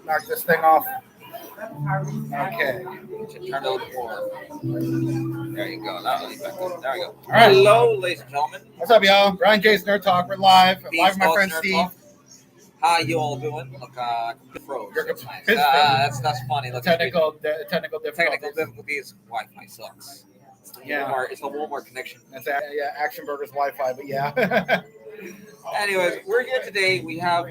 knock this thing off. Okay. Turn the floor. There you go. There we go. right. Hello, ladies and gentlemen. What's up, y'all? Brian J's Nerd Talk. We're live. I'm live with my friend Nerd Steve. Talk. How you all doing? Look, froze. You're That's nice. froze. That's funny. Look, Technical technical difficulties. difficulties. Wi-Fi sucks. Yeah. It's a Walmart connection. That's Action Burger's Wi-Fi, but yeah. Anyways, we're here today. We have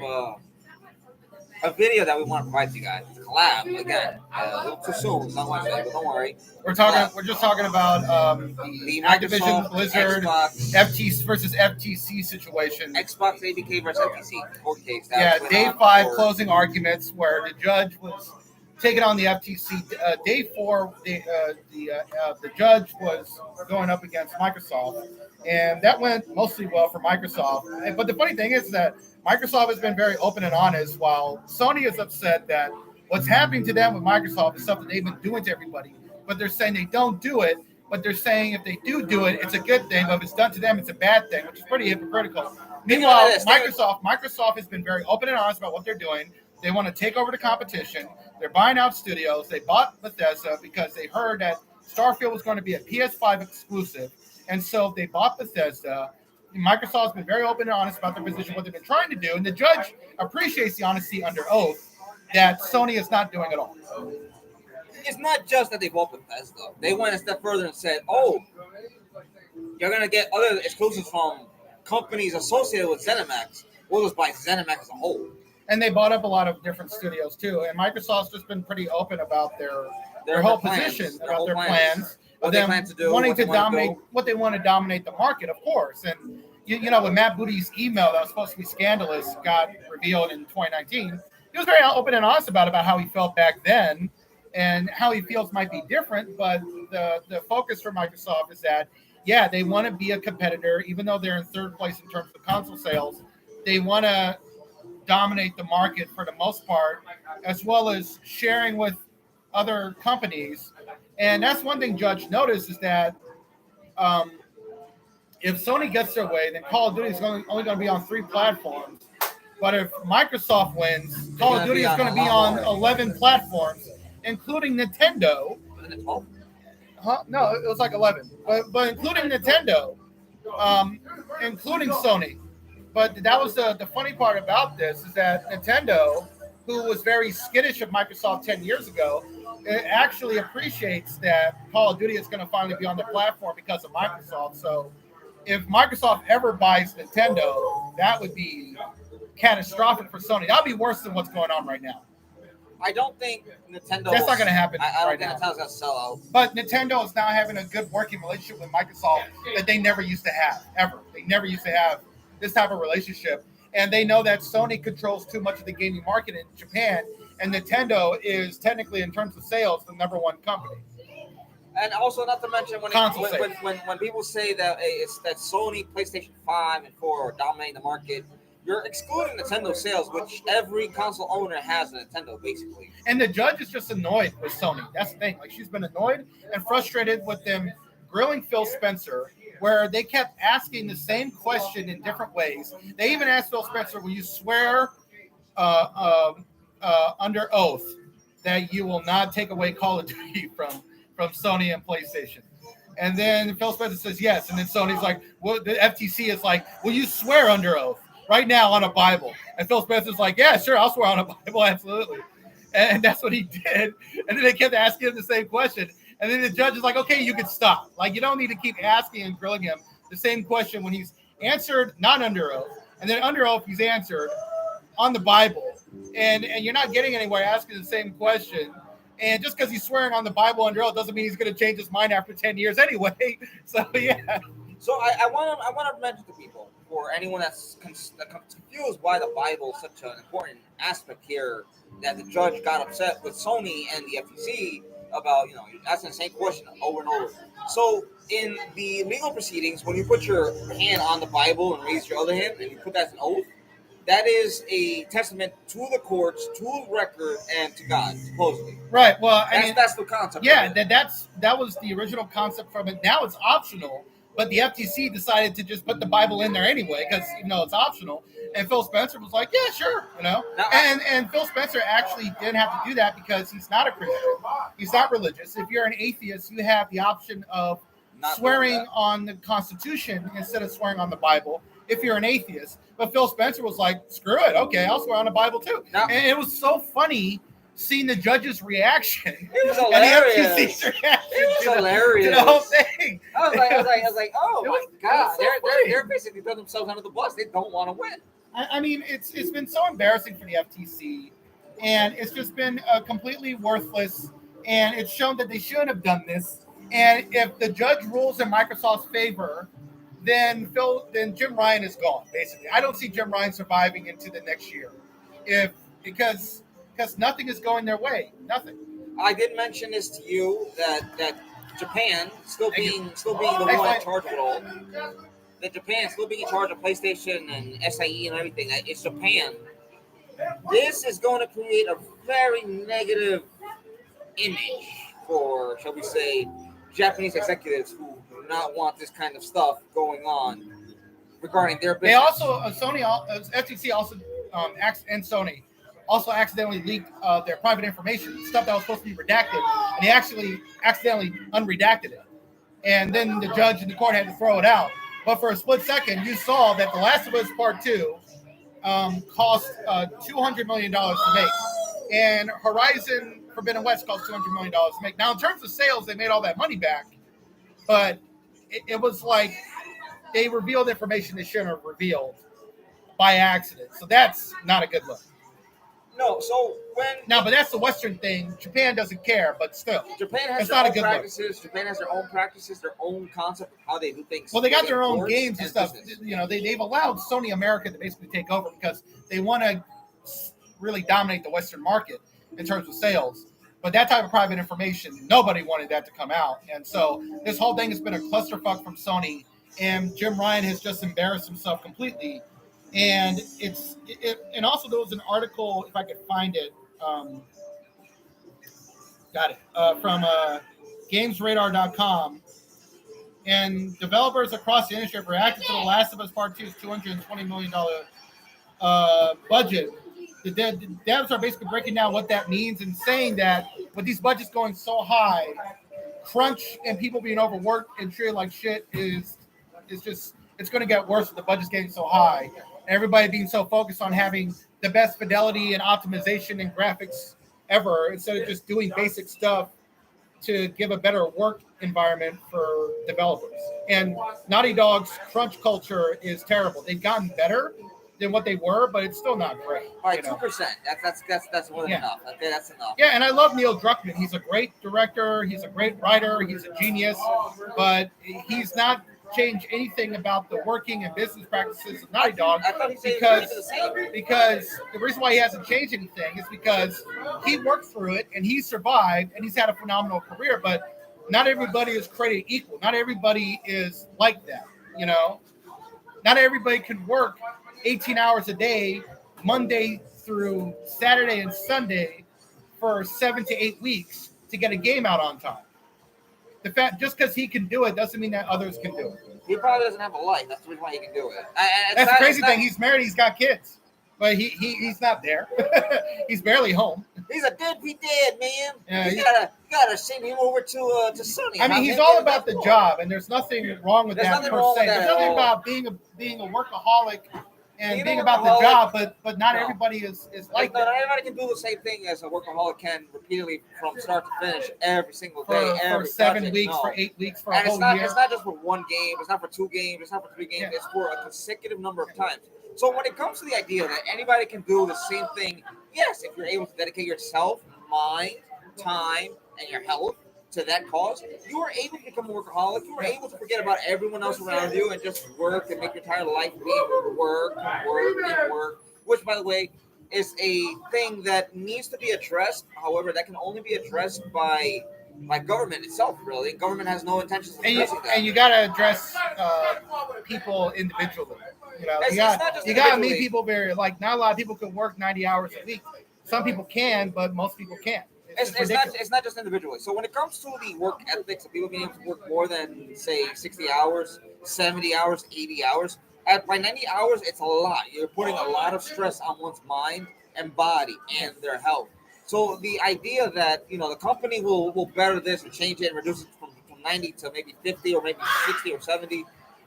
a video that we want to provide to you guys. It's a collab again. A little too soon. It's not Wednesday, but don't worry. We're just talking about the Activision Microsoft, Blizzard Xbox, FTC versus FTC situation. Xbox ABK versus FTC court case. Day 5 closing arguments where the judge was taking on the FTC. Day 4, the judge was going up against Microsoft, and that went mostly well for Microsoft. But the funny thing is that Microsoft has been very open and honest, while Sony is upset that what's happening to them with Microsoft is something they've been doing to everybody. But they're saying they don't do it, but they're saying if they do it, it's a good thing. But if it's done to them, it's a bad thing, which is pretty hypocritical. Meanwhile, Microsoft has been very open and honest about what they're doing. They want to take over the competition. They're buying out studios. They bought Bethesda because they heard that Starfield was going to be a PS5 exclusive. And so they bought Bethesda. Microsoft's been very open and honest about their position, what they've been trying to do. And the judge appreciates the honesty under oath that Sony is not doing at all. It's not just that they bought Bethesda. They went a step further and said, oh, you're going to get other exclusives from companies associated with ZeniMax. We'll just buy ZeniMax as a whole. And they bought up a lot of different studios, too. And Microsoft's just been pretty open about their whole position, about their plans. What they plan to do, wanting to dominate what they want to dominate the market, of course. And you know, when Matt Booty's email that was supposed to be scandalous got revealed in 2019, he was very open and honest about how he felt back then and how he feels might be different. But the focus for Microsoft is that, yeah, they want to be a competitor, even though they're in third place in terms of console sales. They want to dominate the market for the most part, as well as sharing with other companies. And that's one thing Judge noticed is that if Sony gets their way, then Call of Duty is only going to be on 3 platforms. But if Microsoft wins, Call of Duty is going to be on 11 platforms, including Nintendo. No, it was like 11. But including Nintendo, including Sony. But that was the funny part about this is that Nintendo, who was very skittish of Microsoft 10 years ago, it actually appreciates that Call of Duty is going to finally be on the platform because of Microsoft. So if Microsoft ever buys Nintendo, that would be catastrophic for Sony. That would be worse than what's going on right now. I don't think Nintendo... That's not going to happen I don't right think now. Nintendo's going to sell out. But Nintendo is now having a good working relationship with Microsoft that they never used to have, ever. They never used to have this type of relationship. And they know that Sony controls too much of the gaming market in Japan, and Nintendo is technically, in terms of sales, the number one company. And also, not to mention, when people say that it's that Sony, PlayStation 5, and 4 are dominating the market, you're excluding Nintendo sales, which every console owner has a Nintendo, basically. And the judge is just annoyed with Sony. That's the thing. Like, she's been annoyed and frustrated with them grilling Phil Spencer, where they kept asking the same question in different ways. They even asked Phil Spencer, will you swear under oath that you will not take away Call of Duty from Sony and PlayStation? And then Phil Spencer says yes. And then Sony's like, well, the FTC is like, will you swear under oath right now on a Bible? And Phil Spencer's like, yeah, sure, I'll swear on a Bible, absolutely. And that's what he did. And then they kept asking him the same question. And then the judge is like, okay, you can stop. Like, you don't need to keep asking and grilling him the same question when he's answered not under oath. And then under oath, he's answered on the Bible. And you're not getting anywhere asking the same question. And just because he's swearing on the Bible under oath doesn't mean he's going to change his mind after 10 years anyway. So, yeah. So I want to mention to people, for anyone that's confused why the Bible is such an important aspect here, that the judge got upset with Sony and the FTC about, asking the same question over and over. So in the legal proceedings, when you put your hand on the Bible and raise your other hand and you put that as an oath, that is a testament to the courts, to the record, and to God, supposedly. Right. Well, that's the concept. Yeah, that was the original concept from it. Now it's optional, But the FTC decided to just put the Bible in there anyway because it's optional. And Phil Spencer was like, yeah, sure, And Phil Spencer actually didn't have to do that because he's not a Christian. He's not religious. If you're an atheist, you have the option of swearing on the Constitution instead of swearing on the Bible if you're an atheist. But Phil Spencer was like, screw it. Okay, I'll swear on the Bible too. And it was so funny seeing the judge's reaction. It was hilarious. And the FTC's reaction it was hilarious. To the whole thing. I was like, oh my God. They're basically throwing themselves under the bus. They don't want to win. I mean, it's been so embarrassing for the FTC, and it's just been completely worthless, and it's shown that they shouldn't have done this. And if the judge rules in Microsoft's favor, then Jim Ryan is gone, basically. I don't see Jim Ryan surviving into the next year because nothing is going their way. Nothing. I did mention this to you that Japan still being the one in charge of it all. That Japan still being in charge of PlayStation and SIE and everything. It's Japan. This is going to create a very negative image for, shall we say, Japanese executives who do not want this kind of stuff going on regarding their business. They also FTC also and Sony also accidentally leaked their private information, stuff that was supposed to be redacted, and they actually accidentally unredacted it. And then the judge in the court had to throw it out. But for a split second, you saw that The Last of Us Part 2 cost $200 million to make. And Horizon Forbidden West cost $200 million to make. Now, in terms of sales, they made all that money back. But it was like they revealed information they shouldn't have revealed by accident. So that's not a good look. No, but that's the Western thing. Japan doesn't care, but still. Japan has their own practices. Japan has their own practices, their own concept of how they do things. Well, they got their own games and stuff. Business. They've allowed Sony America to basically take over because they want to really dominate the Western market in terms of sales. But that type of private information, nobody wanted that to come out. And so this whole thing has been a clusterfuck from Sony. And Jim Ryan has just embarrassed himself completely. And and also there was an article, if I could find it, from GamesRadar.com, and developers across the industry have reacted to The Last of Us Part 2's $220 million budget. The devs are basically breaking down what that means and saying that with these budgets going so high, crunch and people being overworked and treated like shit is just, it's going to get worse with the budgets getting so high. Everybody being so focused on having the best fidelity and optimization and graphics ever instead of just doing basic stuff to give a better work environment for developers. And Naughty Dog's crunch culture is terrible. They've gotten better than what they were, but it's still not great. All right, 2%. That's more than enough. Okay, that's enough. Yeah, and I love Neil Druckmann. He's a great director. He's a great writer. He's a genius, but he's not change anything about the working and business practices of Naughty Dog because the reason why he hasn't changed anything is because he worked through it and he survived and he's had a phenomenal career, but not everybody is created equal. Not everybody is like that, Not everybody can work 18 hours a day, Monday through Saturday and Sunday for 7 to 8 weeks to get a game out on time. The fact, just because he can do it doesn't mean that others can do it. He probably doesn't have a life. That's the reason why he can do it. That's the crazy thing. He's married. He's got kids, but he's not there. He's barely home. He's a deadbeat dad, man. Yeah, you gotta send him over to Sony. I mean, he's all about the job, and there's nothing wrong with that per se. There's nothing about being a workaholic and being about the job, but not everybody is like that. Not everybody can do the same thing as a workaholic can repeatedly from start to finish every single day, for 7 weeks, for 8 weeks, for a whole year. It's not just for one game. It's not for 2 games. It's not for 3 games. Yeah. It's for a consecutive number of times. So when it comes to the idea that anybody can do the same thing, yes, if you're able to dedicate yourself, mind, time, and your health to that cause, you are able to become a workaholic. You are able to forget about everyone else around you and just work and make your entire life be work, which, by the way, is a thing that needs to be addressed. However, that can only be addressed by government itself, really. Government has no intentions of addressing that. And you got to address people individually. You got to meet people not a lot of people can work 90 hours a week. Some people can, but most people can't. It's not just individually. So when it comes to the work ethics of people being able to work more than, say, 60 hours, 70 hours, 80 hours. By 90 hours, it's a lot. You're putting a lot of stress on one's mind and body and their health. So the idea that the company will better this and change it and reduce it from 90 to maybe 50 or maybe 60 or 70,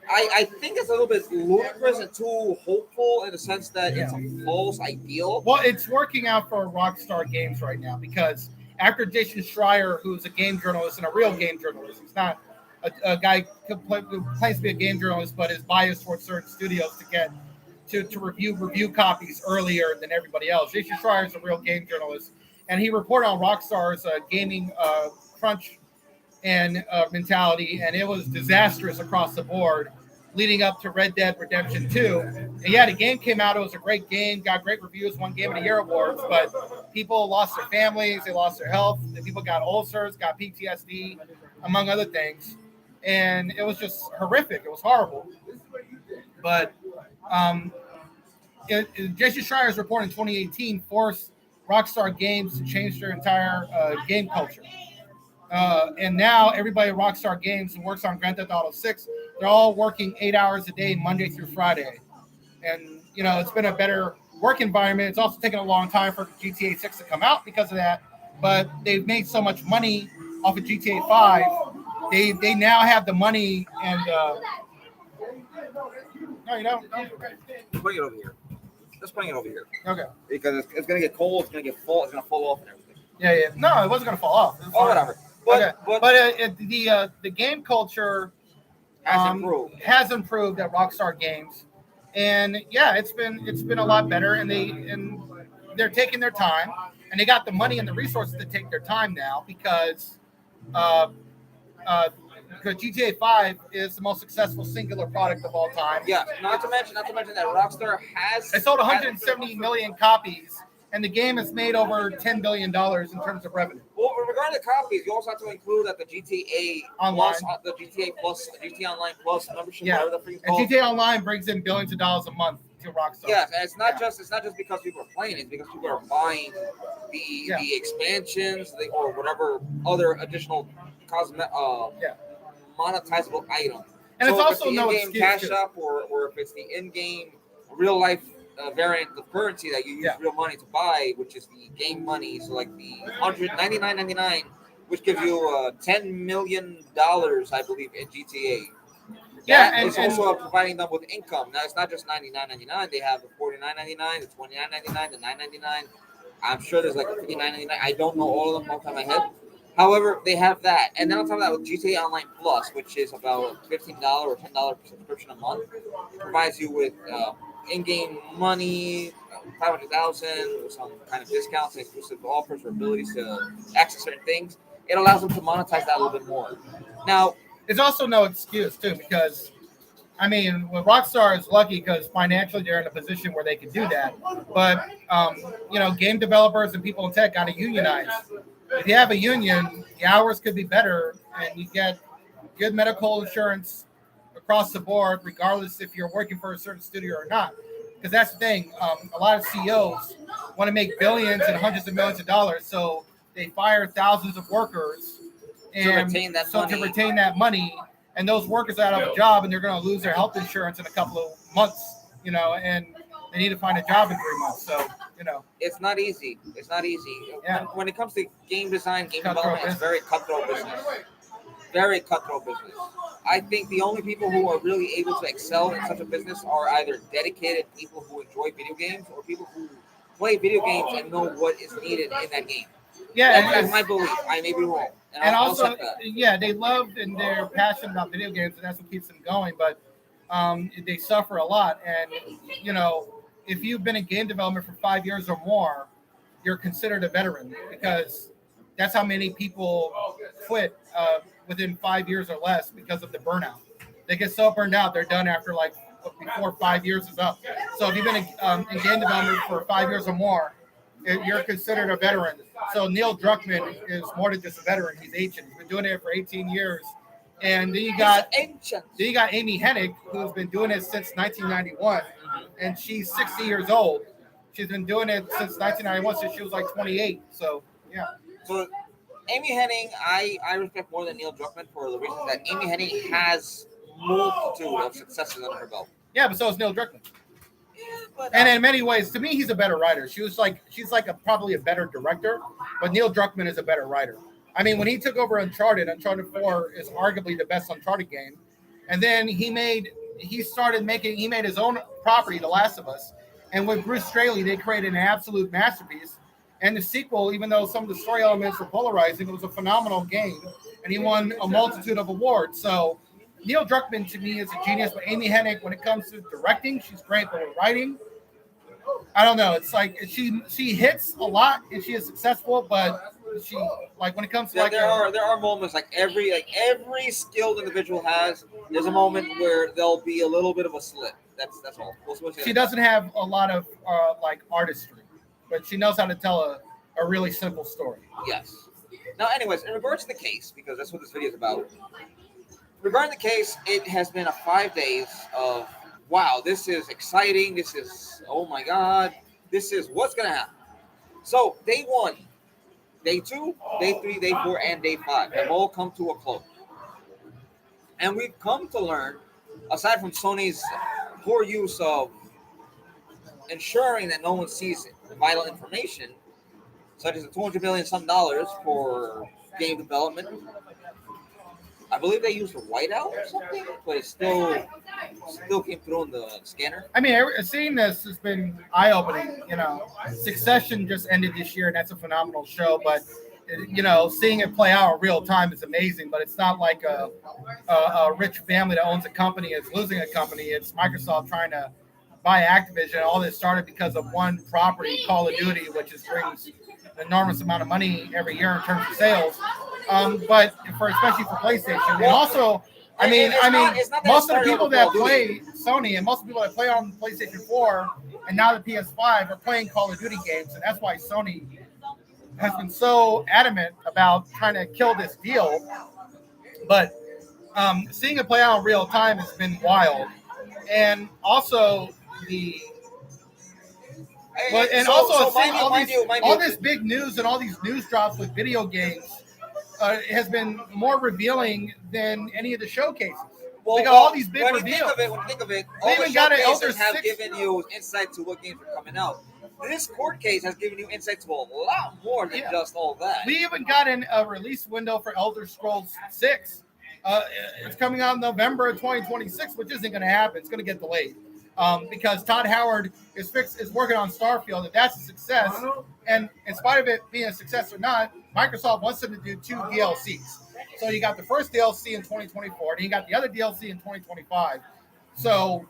I think it's a little bit ludicrous and too hopeful in the sense that it's a false ideal. Well, it's working out for Rockstar Games right now because after Jason Schreier, who's a game journalist and a real game journalist, he's not a guy who claims to be a game journalist, but is biased towards certain studios to get to review copies earlier than everybody else. Jason Schreier is a real game journalist, and he reported on Rockstar's gaming crunch and mentality, and it was disastrous across the board leading up to Red Dead Redemption 2. And yeah, the game came out. It was a great game, got great reviews, won Game of the Year awards, but people lost their families, they lost their health, the people got ulcers, got PTSD, among other things. And it was just horrific. It was horrible. But Jason Schreier's report in 2018 forced Rockstar Games to change their entire game culture. And now everybody at Rockstar Games who works on Grand Theft Auto 6, they're all working 8 hours a day, Monday through Friday. And, it's been a better work environment. It's also taken a long time for GTA 6 to come out because of that. But they've made so much money off of GTA 5. They now have the money and... No, you don't. Bring it over here. Let's bring it over here. Okay. Because it's going to get cold, it's going to fall off and everything. Yeah. No, it wasn't going to fall off. Oh, whatever. But the game culture has improved at Rockstar Games, and yeah, it's been a lot better, and they're taking their time, and they got the money and the resources to take their time now because GTA 5 is the most successful singular product of all time. Yeah, not to mention that Rockstar has... They sold 170 million copies, and the game has made over $10 billion in terms of revenue. Well, regarding the copies, you also have to include that the GTA Online, the GTA Plus, the GTA Online Plus membership, yeah, whatever the freaking and called. GTA Online brings in billions of dollars a month to Rockstar. Yes, and it's not just because people are playing; it's because people are buying the expansions, or whatever other additional monetizable item. And so it's also the no in-game excuse cash up, or if it's the in-game real life variant of currency that you use real money to buy, which is the game money. So like the $199.99, which gives you $10 million, I believe, in GTA. Yeah, and it's also providing them with income. Now it's not just $99.99. They have the $49.99, the $29.99, the $9.99. I'm sure there's like a $59.99. I don't know all of them off the top of my head. However, they have that, and then on top of that, with GTA Online Plus, which is about $15 or $10 subscription a month, it provides you with in-game money, 500,000, with some kind of discounts and exclusive offers or abilities to access certain things. It allows them to monetize that a little bit more. Now, it's also no excuse too, because Rockstar is lucky because financially they're in a position where they can do that. But game developers and people in tech got to unionize. If you have a union, the hours could be better, and you get good medical insurance across the board, regardless if you're working for a certain studio or not. Because that's the thing. A lot of CEOs want to make billions and hundreds of millions of dollars, so they fire thousands of workers to retain that money. And those workers are out of a job, and they're going to lose their health insurance in a couple of months, and they need to find a job in 3 months. So, it's not easy. Yeah. When it comes to game design, game development, it's very cutthroat business. Very cutthroat business. I think the only people who are really able to excel in such a business are either dedicated people who enjoy video games or people who play video games and know what is needed in that game. Yeah, that's my belief. I may be wrong. And also, they love and they're passionate about video games, and that's what keeps them going. But they suffer a lot. And, if you've been in game development for 5 years or more, you're considered a veteran because that's how many people quit within 5 years or less because of the burnout. They get so burned out, they're done after before 5 years is up. So if you've been in game development for 5 years or more, you're considered a veteran. So Neil Druckmann is more than just a veteran. He's ancient. He's been doing it for 18 years. And then you got Amy Hennig, who's been doing it since 1991, and she's 60 years old. She's been doing it since 1991, since she was 28. So, yeah. So Amy Hennig, I respect more than Neil Druckmann for the reason that Amy Hennig has multitude of successes under her belt. Yeah, but so is Neil Druckmann. Yeah, but And in many ways, to me, he's a better writer. She's probably a better director, but Neil Druckmann is a better writer. I mean, when he took over Uncharted 4 is arguably the best Uncharted game. And then he made his own property, The Last of Us. And with Bruce Straley, they created an absolute masterpiece. And the sequel, even though some of the story elements were polarizing, it was a phenomenal game. And he won a multitude of awards. So Neil Druckmann, to me, is a genius. But Amy Hennig, when it comes to directing, she's great. But with writing, I don't know. It's like she hits a lot and she is successful, but she when it comes to there are moments like every skilled individual has. There's a moment where there'll be a little bit of a slip. That's all. She doesn't have a lot of artistry, but she knows how to tell a really simple story. Yes. Now, anyways, in regards to the case, because that's what this video is about. Regarding the case, it has been 5 days of wow, this is exciting. This is, oh my God, this is what's going to happen. So, day 1, day 2, day 3, day 4, and day 5 have all come to a close. And we've come to learn, aside from Sony's poor use of ensuring that no one sees vital information, such as the $200 million for game development. I believe they used a whiteout or something, but it still came through in the scanner. I mean, seeing this has been eye-opening. Succession just ended this year, and that's a phenomenal show. But seeing it play out in real time is amazing. But it's not like a rich family that owns a company is losing a company. It's Microsoft trying to buy Activision. All this started because of one property, Call of Duty, which brings an enormous amount of money every year in terms of sales. But especially for PlayStation, and also, most of the people that play Sony and most of the people that play on PlayStation 4 and now the PS5 are playing Call of Duty games, and that's why Sony has been so adamant about trying to kill this deal. But seeing it play out in real time has been wild, and also all this big news and all these news drops with video games has been more revealing than any of the showcases. We got all these big reveals. When you think of it, all the showcases have given you insight to what games are coming out. This court case has given you insight to a lot more than just all that. We even got a release window for Elder Scrolls 6. It's coming out in November of 2026, which isn't going to happen. It's going to get delayed. Because Todd Howard is working on Starfield, and that's a success. And in spite of it being a success or not, Microsoft wants them to do 2 DLCs. So you got the first DLC in 2024, and you got the other DLC in 2025. So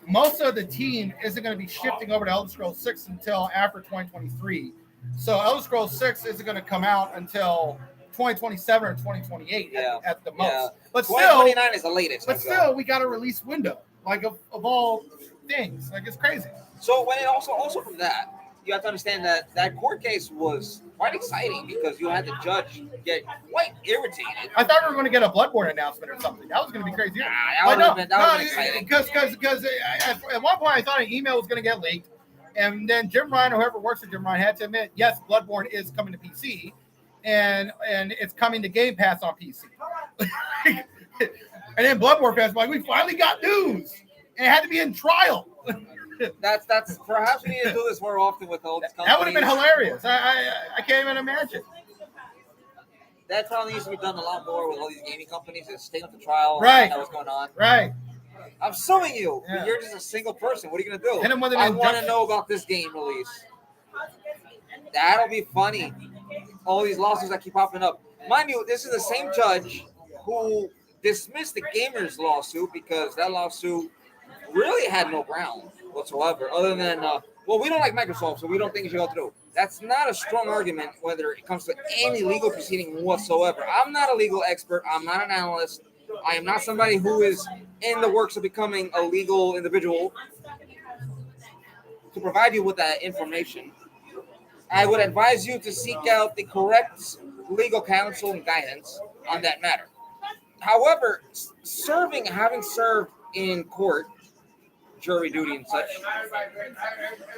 most of the team isn't going to be shifting over to Elder Scrolls 6 until after 2023. So Elder Scrolls 6 isn't going to come out until 2027 or 2028 at the most. Yeah. But 2029 is the latest. But still, we got a release window, of all things. It's crazy. So when it also from that, you have to understand that court case was quite exciting because you had the judge get quite irritated. I thought we were going to get a Bloodborne announcement or something. That was going to be crazy. That would have been exciting. Because at one point I thought an email was going to get leaked, and then Jim Ryan, or whoever works for Jim Ryan, had to admit, yes, Bloodborne is coming to PC, and it's coming to Game Pass on PC. And then Bloodborne fans were like, we finally got news. And it had to be in trial. That's perhaps we need to do this more often with all these companies. That would have been hilarious. I can't even imagine. That probably needs to be done a lot more with all these gaming companies. Is staying up the trial. Right. What's going on? Right. I'm suing you. Yeah. You're just a single person. What are you gonna do? I want to know about this game release. That'll be funny. All these lawsuits that keep popping up. Mind you, this is the same judge who dismissed the gamers lawsuit because that lawsuit really had no ground whatsoever, other than we don't like Microsoft, so we don't think it should go through. That's not a strong argument whether it comes to any legal proceeding whatsoever. I'm not a legal expert. I'm not an analyst. I am not somebody who is in the works of becoming a legal individual to provide you with that information. I would advise you to seek out the correct legal counsel and guidance on that matter. However, having served in court, jury duty and such,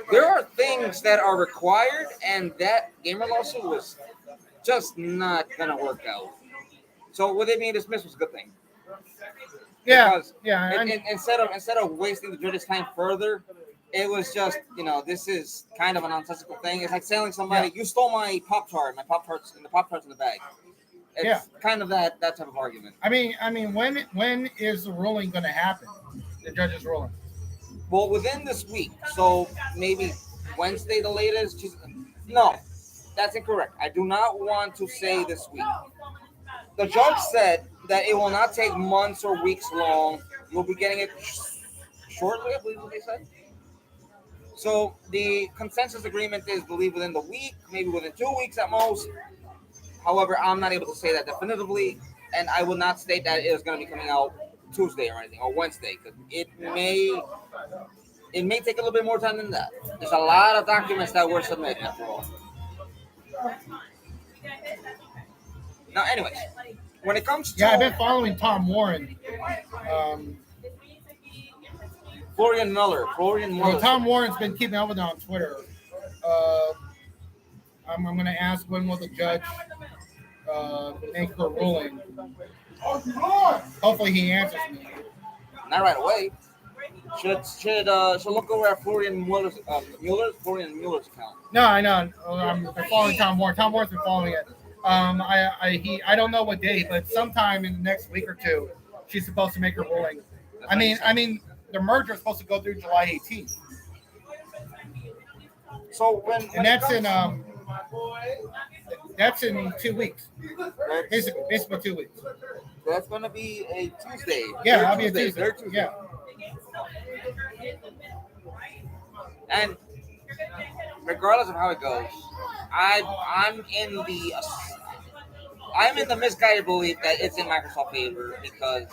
there are things that are required, and that gamer lawsuit was just not going to work out. So with it being dismissed was a good thing. Yeah, Because yeah. instead of wasting the judge's time further, it was just, this is kind of a nonsensical thing. It's like telling somebody, you stole my Pop Tart, my Pop Tarts in the bag. It's kind of that type of argument. I mean, when is the ruling going to happen? The judge's ruling. Well, within this week, so maybe Wednesday the latest. No, that's incorrect. I do not want to say this week. The judge said that it will not take months or weeks long. You'll be getting it shortly, I believe what they said. So the consensus agreement is believe within the week, maybe within 2 weeks at most. However, I'm not able to say that definitively, and I will not state that it is going to be coming out Tuesday or anything, or Wednesday, because it may take a little bit more time than that. There's a lot of documents that were submitted after all. Now, anyways, when it comes to I've been following Tom Warren. Florian Mueller. Tom Warren's been keeping up with it on Twitter. I'm going to ask when will the judge make her ruling. Hopefully he answers me. Not right away. Should look over at Florian Mueller's account. No, I know. I'm following Tom Warren. Tom Warren's been following it. I don't know what day, but sometime in the next week or two, she's supposed to make her ruling. I mean, the merger is supposed to go through July 18th. So that's in 2 weeks. Basically 2 weeks. That's gonna be a Tuesday. Yeah, that'll be a Tuesday. Yeah. And regardless of how it goes, I'm in the misguided belief that it's in Microsoft's favor because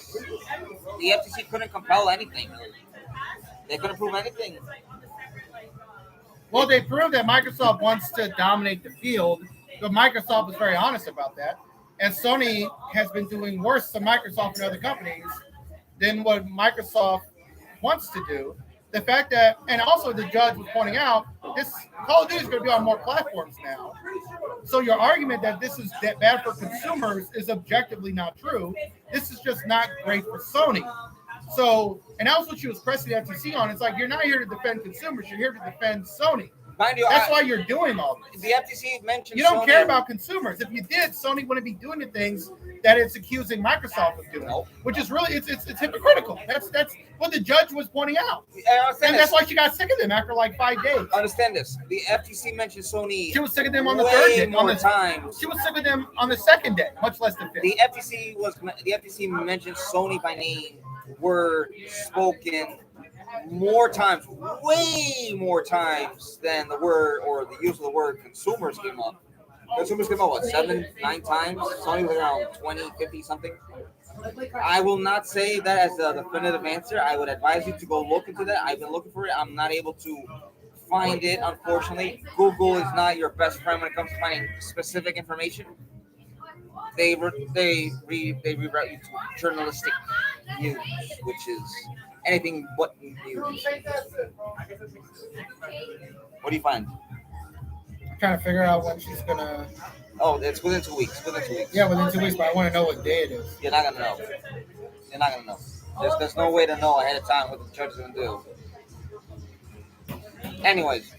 the FTC couldn't compel anything. They couldn't prove anything. Well, they proved that Microsoft wants to dominate the field, but Microsoft was very honest about that. And Sony has been doing worse than Microsoft and other companies than what Microsoft wants to do. The fact that, and also the judge was pointing out, this Call of Duty is going to be on more platforms now. So your argument that this is bad for consumers is objectively not true. This is just not great for Sony. So, and that was what she was pressing the FTC on. It's like, you're not here to defend consumers, you're here to defend Sony. Mind you, that's why you're doing all this. The FTC mentioned you don't care about consumers. If you did, Sony wouldn't be doing the things that it's accusing Microsoft of doing, which is really it's hypocritical. That's what the judge was pointing out, and that's why she got sick of them after like 5 days. Understand this: the FTC mentioned Sony. She was sick of them on the third day. She was sick of them on the second day, much less the fifth. The FTC mentioned Sony by name, were spoken more times, way more times than the word or the use of the word consumers came up. Consumers came up, what, 7, 9 times? Sony was around 20, 50 something. I will not say that as a definitive answer. I would advise you to go look into that. I've been looking for it. I'm not able to find it, unfortunately. Google is not your best friend when it comes to finding specific information. They reroute you to journalistic news, which is anything but news. What do you find? I'm trying to figure out when she's gonna. Oh, it's within 2 weeks. Yeah, within 2 weeks, but I want to know what day it is. You're not gonna know. There's no way to know ahead of time what the judge is gonna do. Anyways,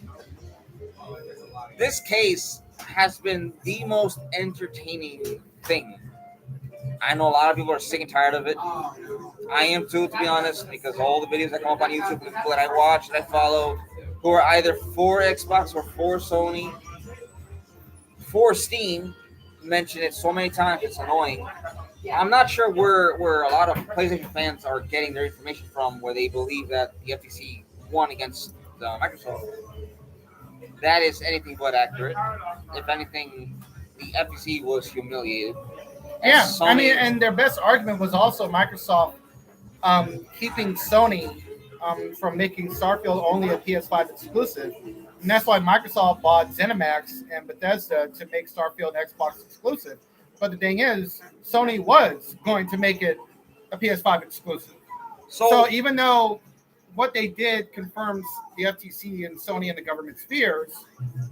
this case has been the most entertaining thing. I know a lot of people are sick and tired of it. I am too, to be honest, because all the videos that come up on YouTube, the people that I watch, that I follow, who are either for Xbox or for Sony, for Steam, mention it so many times, it's annoying. I'm not sure where a lot of PlayStation fans are getting their information from, where they believe that the FTC won against Microsoft. That is anything but accurate. If anything, the FTC was humiliated. Yeah, Sony, I mean, and their best argument was also Microsoft keeping Sony from making Starfield only a PS5 exclusive. And that's why Microsoft bought ZeniMax and Bethesda to make Starfield Xbox exclusive. But the thing is, Sony was going to make it a PS5 exclusive. So even though what they did confirms the FTC and Sony and the government's fears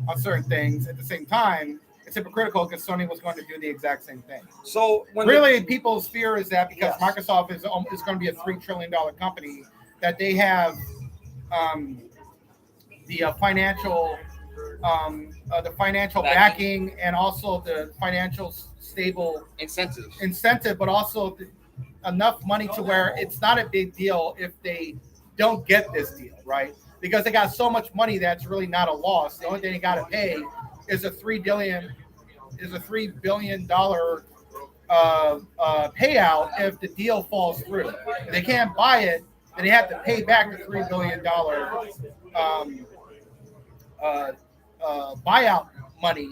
on certain things, at the same time, it's hypocritical because Sony was going to do the exact same thing. So when Really, people's fear is that because Yes. Microsoft is going to be a $3 trillion company, that they have the financial backing and also the financial stable incentives. incentive, but also enough money to where it's not a big deal if they don't get this deal, right? Because they got so much money that's really not a loss. The only thing they got to pay is a $3 billion payout if the deal falls through. If they can't buy it, then they have to pay back the $3 billion buyout money,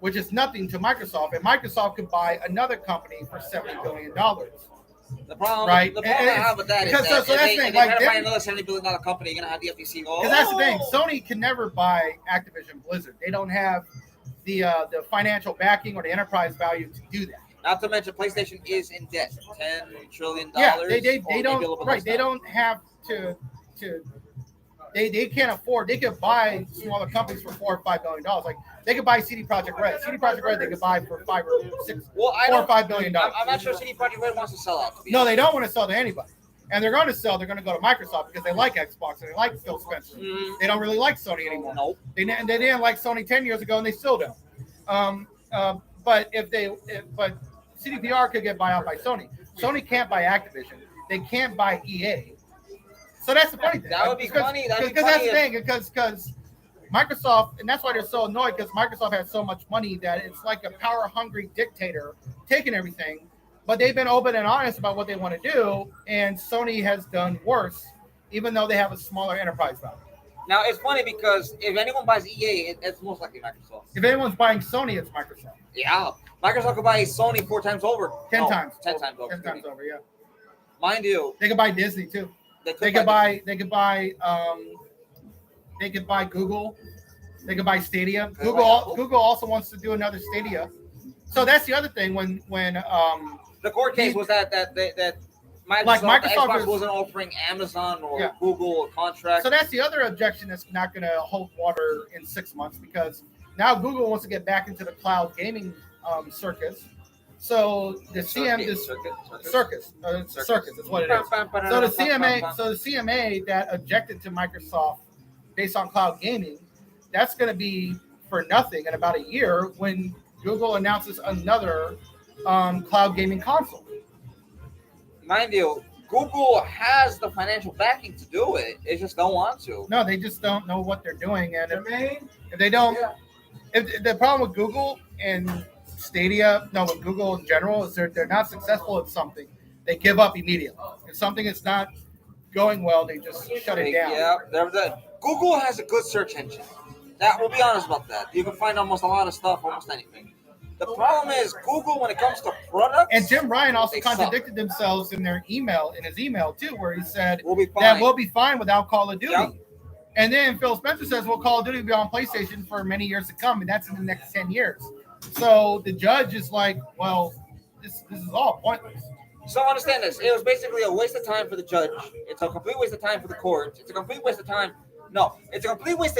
which is nothing to Microsoft. And Microsoft could buy another company for $70 billion. The problem, Right. the problem I have with that is Because that so if that's they, the thing, if they like, try to them- buy another $70 billion company, you're gonna have the FTC go. Because that's the thing. "Oh." Sony can never buy Activision Blizzard. They don't have the financial backing or the enterprise value to do that. Not to mention, PlayStation is in debt, $10 trillion. Yeah, or they maybe a don't little bit right. less They now. don't have to they can't afford. They could buy smaller companies for $4 or $5 billion. Like they could buy CD Projekt Red. CD Projekt Red they could buy for $5 or $6, Well, I $4 or don't. $5 billion. I'm not sure CD Projekt Red wants to sell out. To be No, they honest. don't want to sell to anybody. And they're going to sell. They're going to go to Microsoft because they like Xbox and they like Phil Spencer. Mhm. They don't really like Sony anymore. Nope. They didn't like Sony 10 years ago, and they still don't. But but CDPR could get bought out by Sony. Sony can't buy Activision. They can't buy EA. So that's the funny thing. That would be funny. That'd be Because that's funny the thing. Because Microsoft, and that's why they're so annoyed, because Microsoft has so much money that it's like a power-hungry dictator taking everything. But they've been open and honest about what they want to do, and Sony has done worse, even though they have a smaller enterprise value. Now it's funny because if anyone buys EA, it's most likely Microsoft. If anyone's buying Sony, it's Microsoft. Yeah, Microsoft could buy Sony 4 times over. 10 No, times. 10 times over. 10 times over, yeah. Mind you, They could buy Disney too. They could buy Google. They could buy Stadia. Google also wants to do another Stadia. So that's the other thing when the court case was that Microsoft, Like Microsoft Xbox is- wasn't offering Amazon or Yeah. Google a contract. so that's the other objection that's not going to hold water in 6 months, because now Google wants to get back into the cloud gaming circus. So the circus is what it is. So the CMA that objected to Microsoft based on cloud gaming, that's going to be for nothing in about a year when Google announces another cloud gaming console. Mind you, Google has the financial backing to do it. They just don't want to. No, they just don't know what they're doing, and if they don't, if the problem with Google and Stadia, no, with Google in general, is they're not successful at something, they give up immediately. If something is not going well, they just shut it down. Yeah, Google has a good search engine. That we'll be honest about that. You can find almost a lot of stuff, almost anything. The problem is Google when it comes to products. And Jim Ryan also They contradicted themselves in his email too, where he said We'll be fine. that we'll be fine without Call of Duty. Yep. And then Phil Spencer says, well, Call of Duty will be on PlayStation for many years to come, and that's in the next 10 years. So the judge is like, well, this is all pointless. So understand this. It was basically a waste of time for the judge. It's a complete waste of time for the court. It's a complete waste of time. No, it's a complete waste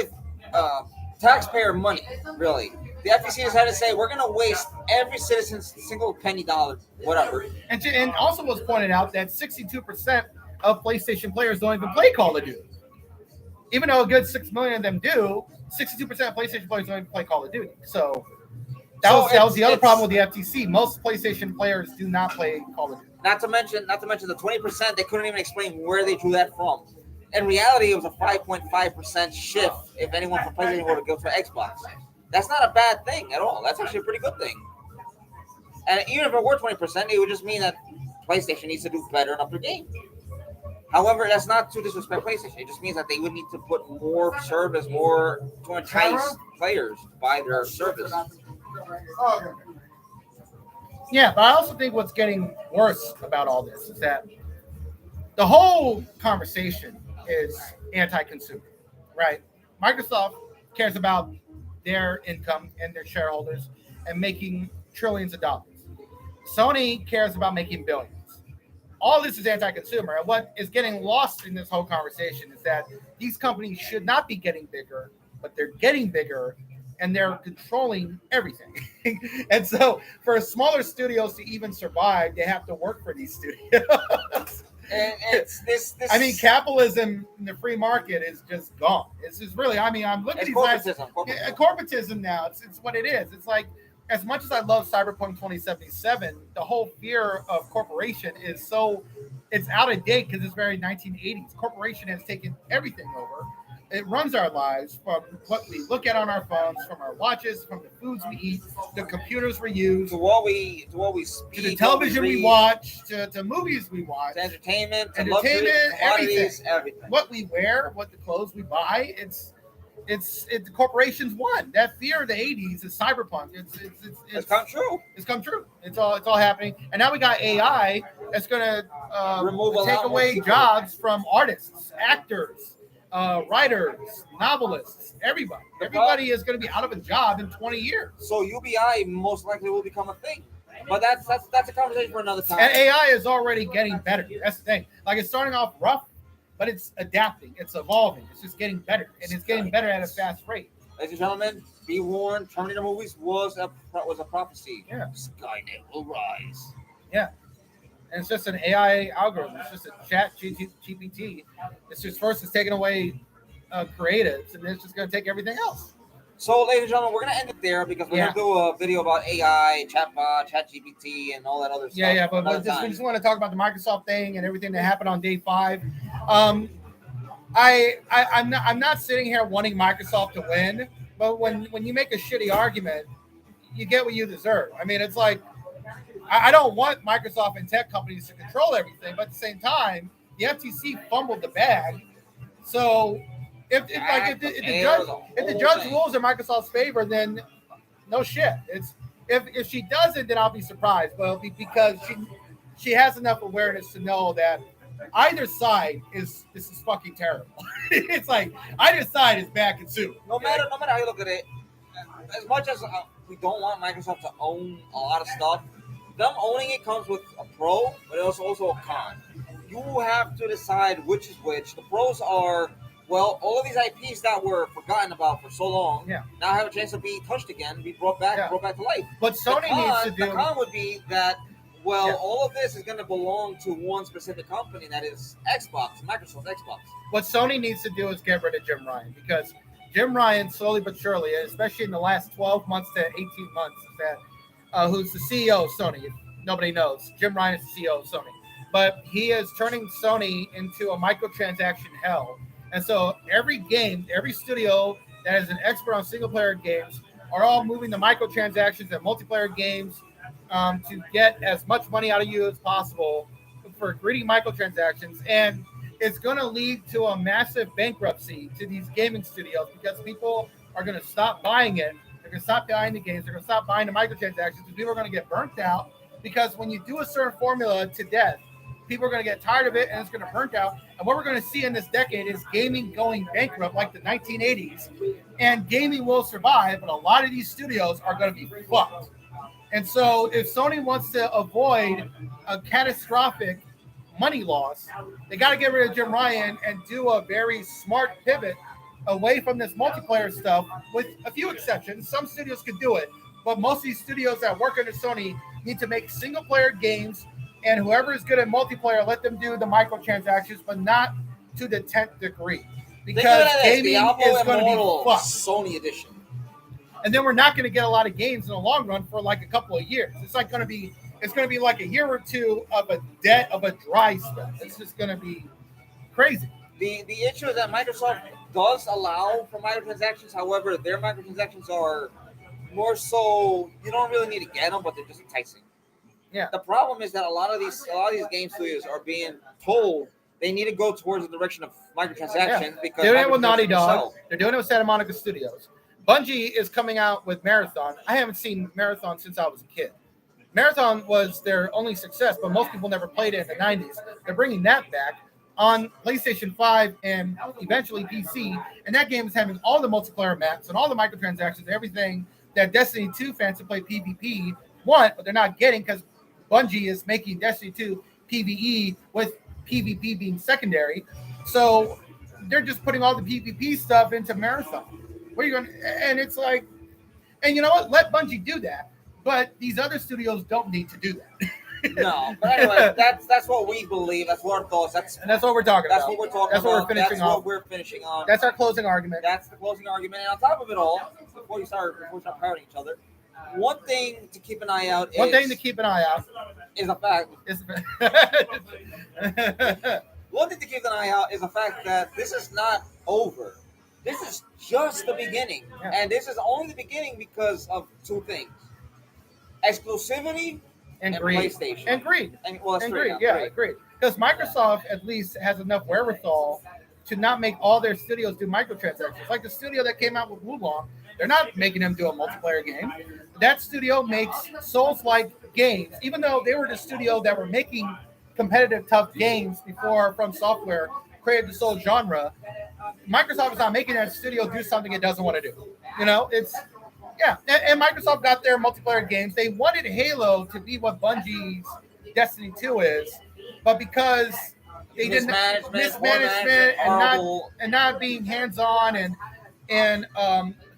of taxpayer money, really. The FTC decided to say, we're going to waste every citizen's single penny dollar, whatever. And also was pointed out that 62% of PlayStation players don't even play Call of Duty. Even though a good 6 million of them do, 62% of PlayStation players don't even play Call of Duty. So that was the other problem with the FTC. Most PlayStation players do not play Call of Duty. Not to mention the 20%, they couldn't even explain where they drew that from. In reality, it was a 5.5% shift if anyone from PlayStation were to go for Xbox. That's not a bad thing at all. That's actually a pretty good thing. And even if it were 20%, it would just mean that PlayStation needs to do better and up their game. However, that's not to disrespect PlayStation. It just means that they would need to put more service, more to entice players to buy their service. Yeah, but I also think what's getting worse about all this is that the whole conversation is anti-consumer, right? Microsoft cares about their income and their shareholders and making trillions of dollars. Sony cares about making billions. All this is anti-consumer. And what is getting lost in this whole conversation is that these companies should not be getting bigger, but they're getting bigger and they're controlling everything. And so for smaller studios to even survive, they have to work for these studios. And it's this. I mean, capitalism in the free market is just gone. It's just really, I mean, I'm looking at It's these last corporatism. corporatism now. It's what it is. It's like, as much as I love Cyberpunk 2077, the whole fear of corporation is so, it's out of date because it's very 1980s. Corporation has taken everything over. It runs our lives, from what we look at on our phones, from our watches, from the foods we eat, the computers we use, To what we speak, to the television we read, watch, to movies we watch, to entertainment, to entertainment, luxury, commodities, everything. what we wear, what the clothes we buy. It's the corporations won. That fear of the 80s is cyberpunk. It's come true. It's come true. It's all happening. And now we got AI that's gonna Remove a take lot more away people. jobs from artists, actors, writers, novelists, everybody. Everybody is gonna be out of a job in 20 years. So UBI most likely will become a thing. But that's a conversation for another time. And AI is already getting better. That's the thing. Like, it's starting off rough, but it's adapting. It's evolving. It's just getting better, and it's getting better at a fast rate. Ladies and gentlemen, be warned. Terminator movies was a prophecy. Yeah. Skynet will rise. And it's just an AI algorithm. It's just a chat GPT. It's just, first it's taking away creatives, and then it's just going to take everything else. So, ladies and gentlemen, we're gonna end it there because we're Yeah. gonna do a video about AI, chatbot, ChatGPT, and all that other stuff. Yeah, but another we time. just want to talk about the Microsoft thing and everything that happened on day 5. I'm not sitting here wanting Microsoft to win, but when you make a shitty argument, you get what you deserve. I mean, it's like, I don't want Microsoft and tech companies to control everything, but at the same time, the FTC fumbled the bag. So if the judge rules in Microsoft's favor, then no shit. If she doesn't, then I'll be surprised. But it'll be because she has enough awareness to know that either side is fucking terrible. It's like either side is back and soup. No matter how you look at it, as much as we don't want Microsoft to own a lot of stuff, them owning it comes with a pro, but it's also a con. You have to decide which is which. The pros are, well, all of these IPs that were forgotten about for so long now have a chance to be touched again, be brought back to life. What Sony needs to do. The con would be that, all of this is going to belong to one specific company, that is Xbox, Microsoft Xbox. What Sony needs to do is get rid of Jim Ryan, because Jim Ryan, slowly but surely, especially in the last 12 months to 18 months, is that who's the CEO of Sony. If nobody knows, Jim Ryan is the CEO of Sony. But he is turning Sony into a microtransaction hell. And so every game, every studio that is an expert on single-player games are all moving to microtransactions and multiplayer games to get as much money out of you as possible for greedy microtransactions. And it's going to lead to a massive bankruptcy to these gaming studios, because people are going to stop buying it. They're going to stop buying the games. They're going to stop buying the microtransactions, because people are going to get burnt out. Because when you do a certain formula to death, people are going to get tired of it, and it's going to burn out. And what we're going to see in this decade is gaming going bankrupt like the 1980s. And gaming will survive, but a lot of these studios are going to be fucked. And so if Sony wants to avoid a catastrophic money loss, they got to get rid of Jim Ryan and do a very smart pivot away from this multiplayer stuff, with a few exceptions. Some studios could do it, but most of these studios that work under Sony need to make single-player games, and whoever is good at multiplayer, let them do the microtransactions, but not to the 10th degree. Because gaming is going to be fucked. Sony edition. And then we're not going to get a lot of games in the long run for like a couple of years. It's going to be like a year or two of a dry spell. It's just going to be crazy. The issue is that Microsoft does allow for microtransactions. However, their microtransactions are more so, you don't really need to get them, but they're just enticing. Yeah. The problem is that a lot of these game studios are being told they need to go towards the direction of microtransactions because they're doing it with Naughty Dog. sell. They're doing it with Santa Monica Studios. Bungie is coming out with Marathon. I haven't seen Marathon since I was a kid. Marathon was their only success, but most people never played it in the 90s. They're bringing that back on PlayStation 5 and eventually PC. And that game is having all the multiplayer maps and all the microtransactions, everything that Destiny 2 fans who play PvP want, but they're not getting because Bungie is making Destiny 2 PvE with PvP being secondary. So they're just putting all the PvP stuff into Marathon. What are you going to, and it's like, And you know what? Let Bungie do that. But these other studios don't need to do that. No, but anyway, that's what we believe. That's what our thoughts. And that's what we're talking That's about. what we're talking That's about. what we're finishing That's off. what we're finishing on. That's our closing argument. That's the closing argument. And on top of it all, before we start parroting each other, one thing to keep an eye out One thing to keep an eye out is the fact. is One thing to keep an eye out is the fact that this is not over. This is just the beginning, Yeah. and this is only the beginning because of two things: exclusivity and and greed. PlayStation. And greed. And well, that's And three greed. now, Yeah, three. agreed. Because Microsoft at least has enough wherewithal to not make all their studios do microtransactions. Like the studio that came out with Wulong, they're not making them do a multiplayer game. That studio makes Souls-like games, even though they were the studio that were making competitive, tough games before From Software created the Souls genre. Microsoft is not making that studio do something it doesn't want to do. You know, it's yeah. And Microsoft got their multiplayer games. They wanted Halo to be what Bungie's Destiny 2 is, but because they didn't mismanagement and not being hands-on and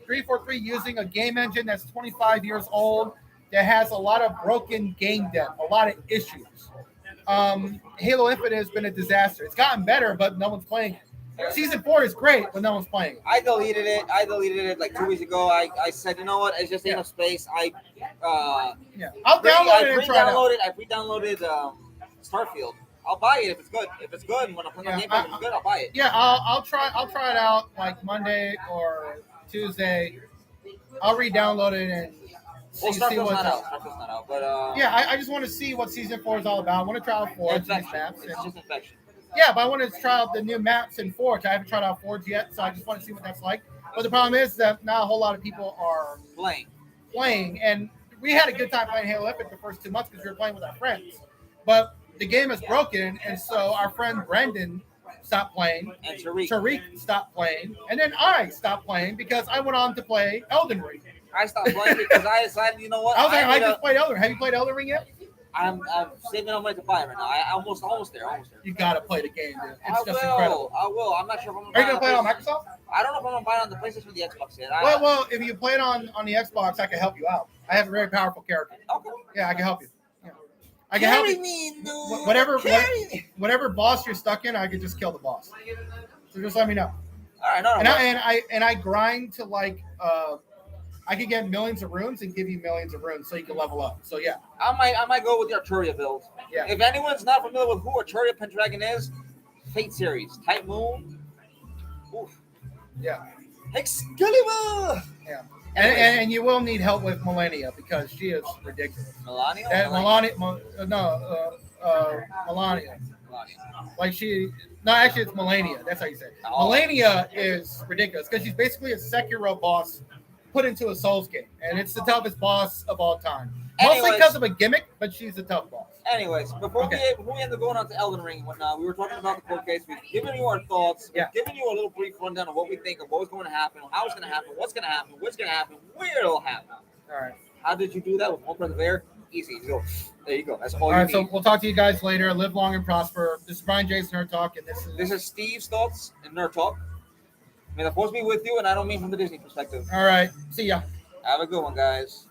343 using a game engine that's 25 years old that has a lot of broken game depth, a lot of issues. Halo Infinite has been a disaster. It's gotten better, but no one's playing it. Season 4 is great, but no one's playing it. I deleted it like 2 weeks ago. I said, you know what? It's just ain't enough space. I'll download it and try it out. I pre-downloaded Starfield. I'll buy it if it's good. If it's good, when I play my game, if it's good, I'll buy it. Yeah, I'll try it out like Monday or Tuesday. I'll re-download it and see Starfield's what's not up. out. Starfield's not out. But I just want to see what Season 4 is all about. I want to try out Forge these Infection. maps. It's just Infection. Yeah, but I want to try out the new maps in Forge. I haven't tried out Forge yet, so I just want to see what that's like. But the problem is that not a whole lot of people are playing, and we had a good time playing Halo Infinite the first 2 months because we were playing with our friends. But the game is broken, and so our friend Brendan stopped playing, And Tariq. Tariq stopped playing, and then I stopped playing because I went on to play Elden Ring. I stopped playing because I decided, you know what? I was like, I just played Elden Ring. Have you played Elden Ring yet? I'm saving up money to buy it right now. I'm almost there. You gotta play the game, dude. It's I just incredible. will. I'm not sure if I'm Are you gonna play it on Microsoft? I don't know if I'm gonna buy it on the PlayStation or the Xbox yet. Well, if you play it on the Xbox, I can help you out. I have a very powerful character. Okay. Yeah, I can help you. Yeah. I can help you. Me, dude. Whatever boss you're stuck in, I can just kill the boss. So just let me know. All right, no. And I grind to like I could get millions of runes and give you millions of runes so you can level up. So yeah. I might go with the Arturia build. Yeah. If anyone's not familiar with who Arturia Pendragon is, Fate series, Type Moon. Oof. Yeah. Excalibur. Yeah. And you will need help with Millennia because she is ridiculous. Melania. Melania. Like actually it's Melania. That's how you say it. Melania is ridiculous because she's basically a Sekiro boss put into a Souls game, and it's the toughest boss of all time. Mostly because of a gimmick, but she's a tough boss. Anyways, before we end up going on to Elden Ring and whatnot, we were talking about the court case. We've given you our thoughts. We've given you a little brief rundown of what we think of what's going to happen, how it's going to happen, what's going to happen, what's going to happen, where it'll happen. All right. How did you do that with one breath of air? Easy. There you go. That's all right, you need. So we'll talk to you guys later. Live long and prosper. This is Brian Jason Nerd Talk, and this is Steve's thoughts and Nerd Talk. May the force be with you, and I don't mean from the Disney perspective. All right. See ya. Have a good one, guys.